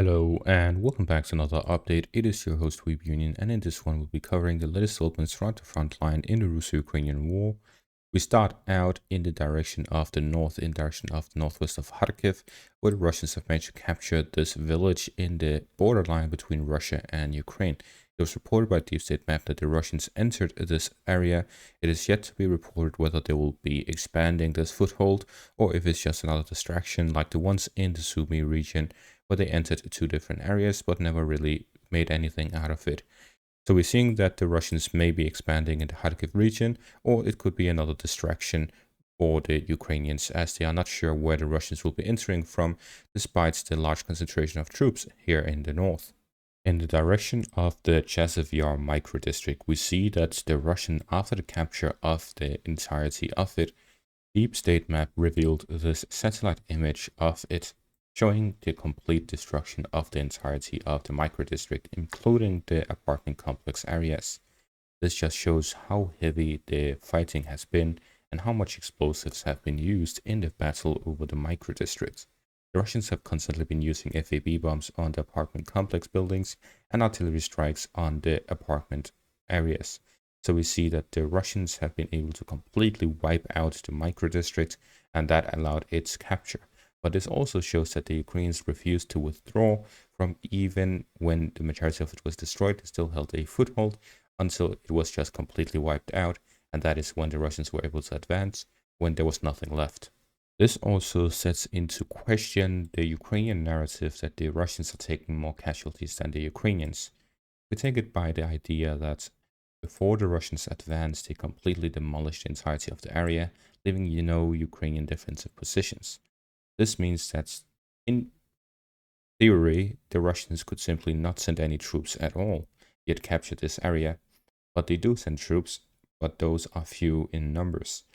Hello and welcome back to another update. It is your host Weeb Union, and in this one we'll be covering the latest developments throughout the front line in the Russo-Ukrainian war. We start out in the direction of the north, in direction of the northwest of Kharkiv, where the Russians have managed to capture this village in the borderline between Russia and Ukraine. It was reported by Deep State Map that the Russians entered this area. It is yet to be reported whether they will be expanding this foothold or if it's just another distraction like the ones in the Sumy region, where they entered two different areas but never really made anything out of it. So we're seeing that the Russians may be expanding in the Kharkiv region, or it could be another distraction for the Ukrainians, as they are not sure where the Russians will be entering from, despite the large concentration of troops here in the north. In the direction of the Chasiv micro-district, we see that the Russian, after the capture of the entirety of it, Deep State Map revealed this satellite image of it, showing the complete destruction of the entirety of the micro-district, including the apartment complex areas. This just shows how heavy the fighting has been and how much explosives have been used in the battle over the micro-district. The Russians have constantly been using FAB bombs on the apartment complex buildings and artillery strikes on the apartment areas. So we see that the Russians have been able to completely wipe out the micro-district, and that allowed its capture. But this also shows that the Ukrainians refused to withdraw from, even when the majority of it was destroyed, they still held a foothold until it was just completely wiped out, and that is when the Russians were able to advance, when there was nothing left. This also sets into question the Ukrainian narrative that the Russians are taking more casualties than the Ukrainians. We take it by the idea that before the Russians advanced, they completely demolished the entirety of the area, leaving Ukrainian defensive positions. This means that, in theory, the Russians could simply not send any troops at all, yet capture this area. But they do send troops, but those are few in numbers.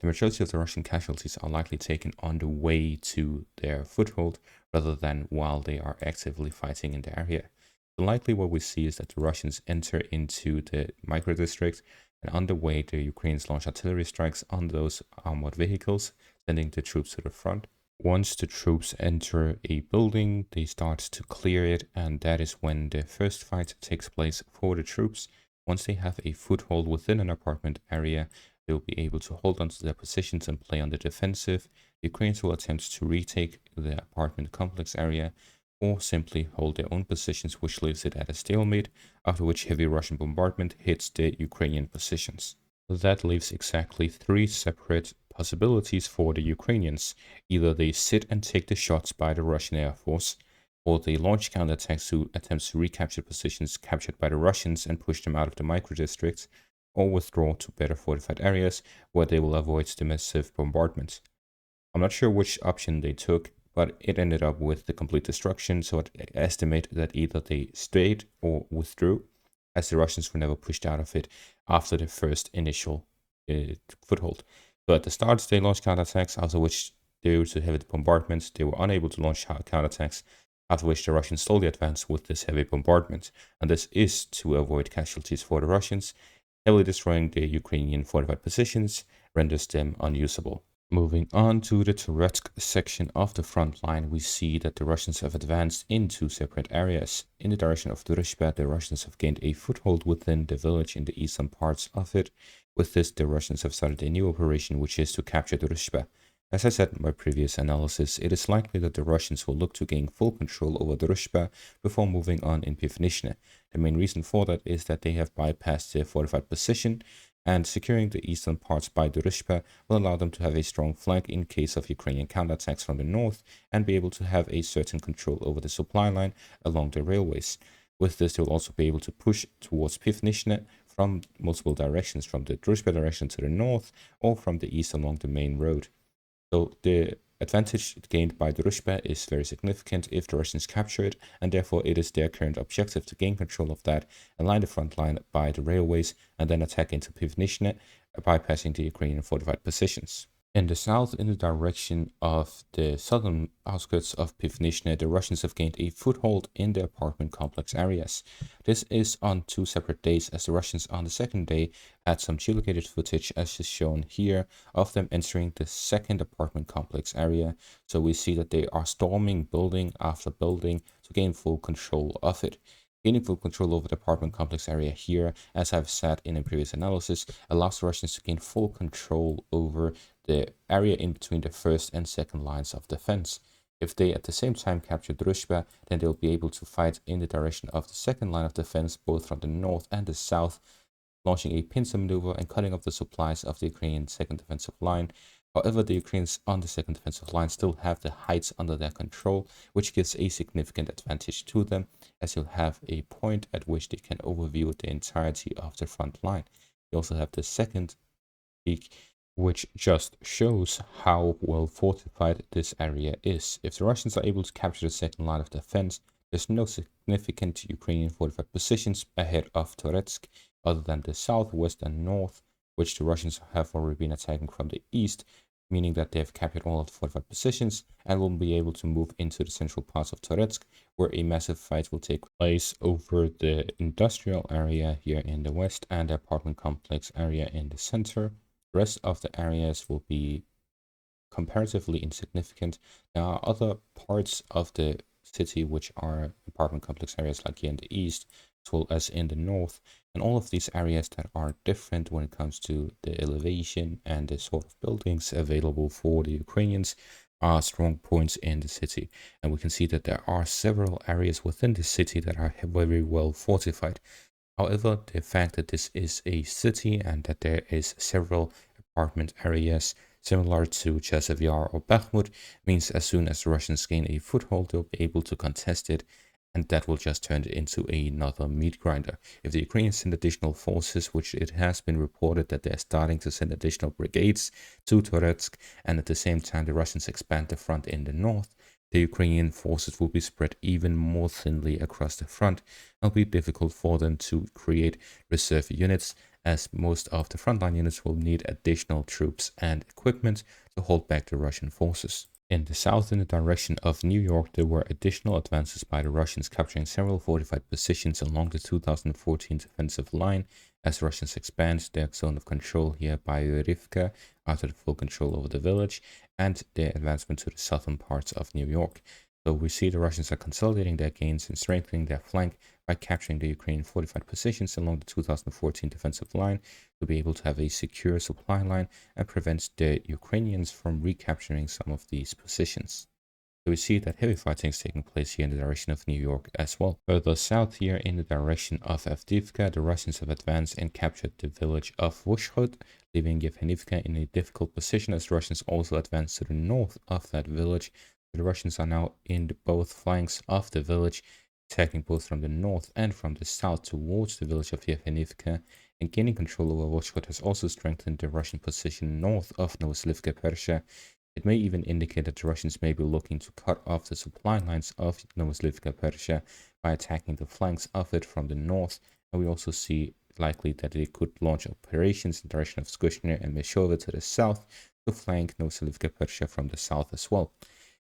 The majority of the Russian casualties are likely taken on the way to their foothold, rather than while they are actively fighting in the area. So likely what we see is that the Russians enter into the micro-district, and on the way the Ukrainians launch artillery strikes on those armored vehicles, sending the troops to the front. Once the troops enter a building, they start to clear it, and that is when the first fight takes place for the troops. Once they have a foothold within an apartment area, they'll be able to hold on to their positions and play on the defensive. The Ukrainians will attempt to retake the apartment complex area, or simply hold their own positions, which leaves it at a stalemate, after which heavy Russian bombardment hits the Ukrainian positions. That leaves exactly three separate possibilities for the Ukrainians. Either they sit and take the shots by the Russian Air Force, or they launch counterattacks to attempt to recapture positions captured by the Russians and push them out of the micro-districts, or withdraw to better fortified areas where they will avoid the massive bombardment. I'm not sure which option they took, but it ended up with the complete destruction, so I estimate that either they stayed or withdrew, as the Russians were never pushed out of it after the first initial foothold. So at the start, they launched counterattacks, after which, due to heavy bombardments, they were unable to launch counterattacks, after which the Russians slowly advanced with this heavy bombardment. And this is to avoid casualties for the Russians. Heavily destroying the Ukrainian fortified positions renders them unusable. Moving on to the Toretsk section of the front line, we see that the Russians have advanced in two separate areas. In the direction of Zaporizhzhia, the Russians have gained a foothold within the village in the eastern parts of it. With this, the Russians have started a new operation, which is to capture Zaporizhzhia. As I said in my previous analysis, it is likely that the Russians will look to gain full control over Zaporizhzhia before moving on in Pivnishne. The main reason for that is that they have bypassed their fortified position, and securing the eastern parts by Zaporizhzhia will allow them to have a strong flank in case of Ukrainian counterattacks from the north, and be able to have a certain control over the supply line along the railways. With this, they will also be able to push towards Pivnishne from multiple directions, from the Zaporizhzhia direction to the north, or from the east along the main road. So the advantage gained by Zaporizhzhia is very significant if the Russians capture it, and therefore it is their current objective to gain control of that and line the front line by the railways, and then attack into Pivnishne, bypassing the Ukrainian fortified positions. In the south, in the direction of the southern outskirts of Pivnishne, the Russians have gained a foothold in the apartment complex areas. This is on two separate days, as the Russians on the second day had some geolocated footage, as is shown here, of them entering the second apartment complex area. So we see that they are storming building after building to gain full control of it. Gaining full control over the apartment complex area here, as I've said in a previous analysis, allows the Russians to gain full control over the area in between the first and second lines of defense. If they at the same time capture Druzhba, then they'll be able to fight in the direction of the second line of defense, both from the north and the south, launching a pincer maneuver and cutting off the supplies of the Ukrainian second defensive line. However, the Ukrainians on the second defensive line still have the heights under their control, which gives a significant advantage to them, as you'll have a point at which they can overview the entirety of the front line. You also have the second peak, which just shows how well fortified this area is. If the Russians are able to capture the second line of defense, there's no significant Ukrainian fortified positions ahead of Toretsk, other than the south, west, and north, which the Russians have already been attacking from the east, meaning that they have captured all of the fortified positions and will be able to move into the central parts of Toretsk, where a massive fight will take place over the industrial area here in the west and the apartment complex area in the center. The rest of the areas will be comparatively insignificant. There are other parts of the city which are apartment complex areas, like here in the east as well as in the north, and all of these areas that are different when it comes to the elevation and the sort of buildings available for the Ukrainians are strong points in the city. And we can see that there are several areas within the city that are very well fortified. However, the fact that this is a city and that there is several apartment areas similar to Chasiv Yar or Bakhmut means as soon as the Russians gain a foothold, they'll be able to contest it, and that will just turn it into another meat grinder. If the Ukrainians send additional forces, which it has been reported that they're starting to send additional brigades to Toretsk, and at the same time the Russians expand the front in the north, the Ukrainian forces will be spread even more thinly across the front. It'll be difficult for them to create reserve units, as most of the frontline units will need additional troops and equipment to hold back the Russian forces. In the south, in the direction of New York, there were additional advances by the Russians, capturing several fortified positions along the 2014 defensive line as Russians expand their zone of control here by Rivka after the full control over the village and their advancement to the southern parts of New York. So we see the Russians are consolidating their gains and strengthening their flank by capturing the Ukrainian fortified positions along the 2014 defensive line to be able to have a secure supply line and prevent the Ukrainians from recapturing some of these positions. So we see that heavy fighting is taking place here in the direction of New York as well. Further south here in the direction of Avdiivka, the Russians have advanced and captured the village of Vushhod, leaving Yevhenivka in a difficult position as the Russians also advance to the north of that village. The Russians are now in both flanks of the village, attacking both from the north and from the south towards the village of Yevhenivka, and gaining control over Vushhod has also strengthened the Russian position north of Novoslivka Persha. It may even indicate that the Russians may be looking to cut off the supply lines of Novoslivka Persha by attacking the flanks of it from the north, and we also see likely that they could launch operations in the direction of Skushner and Meshova to the south to flank Novoslivka Persha from the south as well.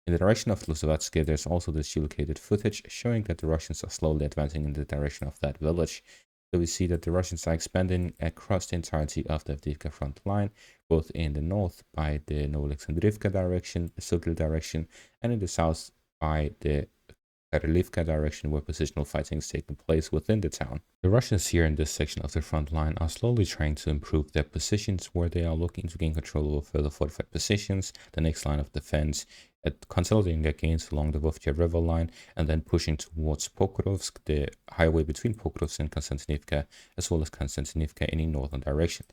In the direction of Zaporizhzhia, there's also this geolocated footage showing that the Russians are slowly advancing in the direction of that village. So we see that the Russians are expanding across the entirety of the Avdiivka front line, both in the north by the Novoalexandrivka direction, the Sugil direction, and in the south by the Karelivka direction, where positional fighting is taking place within the town. The Russians here in this section of the front line are slowly trying to improve their positions, where they are looking to gain control over further fortified positions, the next line of defense, consolidating their gains along the Vovcha River line, and then pushing towards Pokrovsk, the highway between Pokrovsk and Konstantinivka, as well as Konstantinivka in a northern direction.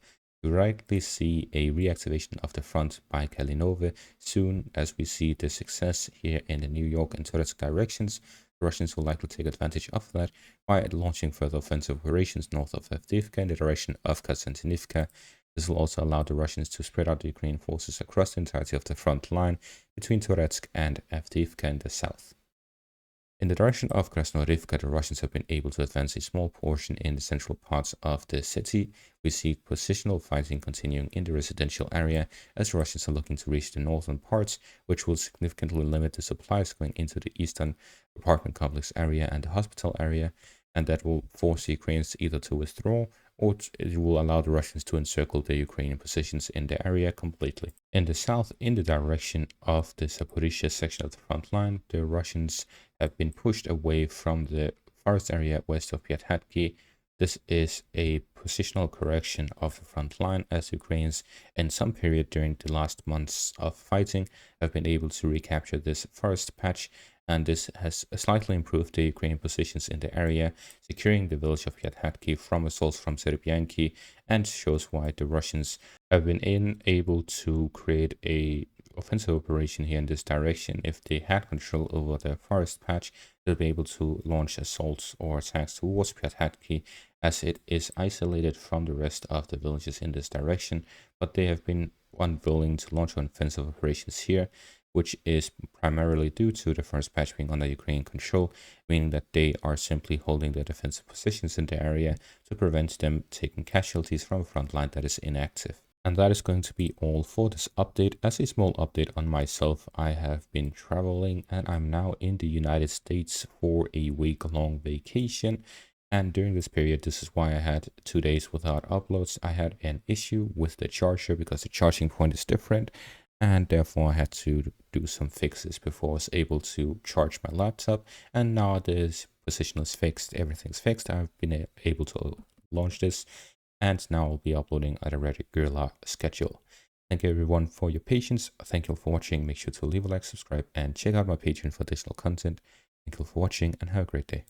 We rightly see a reactivation of the front by Kalinove soon as we see the success here in the New York and Toretsk directions. The Russians will likely take advantage of that by launching further offensive operations north of Avdiivka in the direction of Konstantinivka. This will also allow the Russians to spread out the Ukrainian forces across the entirety of the front line between Toretsk and Avdiivka in the south. In the direction of Krasnohorivka, the Russians have been able to advance a small portion in the central parts of the city. We see positional fighting continuing in the residential area as the Russians are looking to reach the northern parts, which will significantly limit the supplies going into the eastern apartment complex area and the hospital area, and that will force the Ukrainians either to withdraw or it will allow the Russians to encircle the Ukrainian positions in the area completely. In the south, in the direction of the Zaporizhzhia section of the front line, the Russians have been pushed away from the forest area west of Piathatki. This is a positional correction of the front line as Ukrainians in some period during the last months of fighting have been able to recapture this forest patch, and this has slightly improved the Ukrainian positions in the area, securing the village of Piathatki from assaults from Serbianki, and shows why the Russians have been able to create a offensive operation here in this direction. If they had control over the forest patch, they'll be able to launch assaults or attacks towards Piathatki, as it is isolated from the rest of the villages in this direction, but they have been unwilling to launch offensive operations here, which is primarily due to the first patch being under Ukrainian control, meaning that they are simply holding their defensive positions in the area to prevent them taking casualties from a front line that is inactive. And that is going to be all for this update. As a small update on myself, I have been traveling and I'm now in the United States for a week-long vacation. And during this period, this is why I had 2 days without uploads. I had an issue with the charger because the charging point is different, and therefore I had to do some fixes before I was able to charge my laptop. And now this position is fixed, everything's fixed. I've been able to launch this, and now I'll be uploading at a regular schedule. Thank you everyone for your patience. Thank you for watching. Make sure to leave a like, subscribe, and check out my Patreon for additional content. Thank you for watching and have a great day.